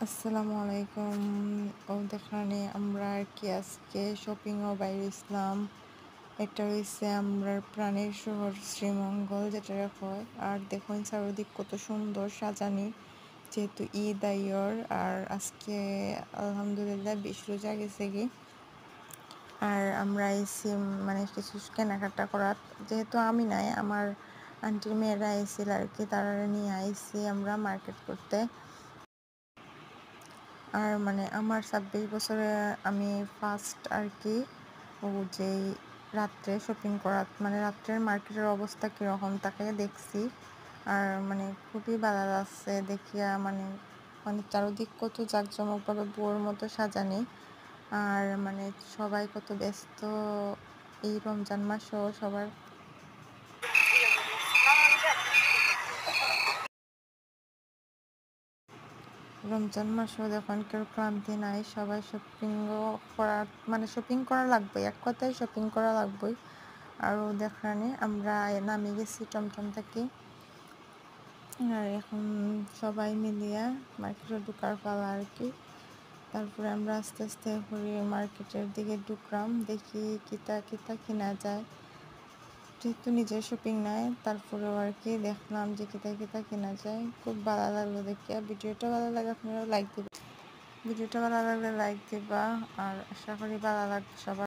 আসসালামু আলাইকুম। দেখানে আমরা আর কি আজকে শপিংও বাইরে ইসলাম। এটা হইছে আমরা প্রাণের শহর শ্রীমঙ্গল যেটা হয়। আর দেখুন চারদিক কত সুন্দর সাজানি, যেহেতু ঈদ আইয়র। আর আজকে আলহামদুলিল্লাহ 20 রোজা গেছে কি। আর আমরা আইসি মানে কিছু কেনাকাটা করার, যেহেতু আমি নাই, আমার আন্টির মেয়েরা আইসিল আর কি, তারা নিয়ে আইসি আমরা মার্কেট করতে। আর মানে আমার 26 বছরে আমি ফার্স্ট আর কি ও যেই রাত্রে শপিং করা, মানে রাত্রের মার্কেটের অবস্থা কীরকম তাকে দেখছি। আর মানে খুবই ভালো লাগছে দেখিয়া, মানে মানে চারদিক কত জাঁকজমকভাবে বুয়োর মতো সাজানি। আর মানে সবাই কত ব্যস্ত এই রমজান মাসেও সবার রমজান মাসেও দেখুন কেউ ক্লান্তি নাই, সবাই শপিংও করার, মানে শপিং করা লাগবে, এক কথায় শপিং করা লাগবেই। আরও দেখানে আমরা নামে গেছি টমটম থেকে। আর এখন সবাই মিলিয়া মার্কেটে ঢুকার পালা আর কি। তারপরে আমরা আস্তে আস্তে করে মার্কেটের দিকে ঢুকলাম, দেখি কিতা কিতা কিনা যায়। যেহেতু নিজের শপিং নাই, তারপরেও আর কি দেখলাম যে কিতা কিতা কেনা যায়। খুব ভালো লাগলো দেখিয়া। ভিডিওটা ভালো লাগে আপনারা লাইক দিবেন, ভিডিওটা ভালো লাগলে লাইক দিবা। আর আশা করি ভালো লাগবে সবার।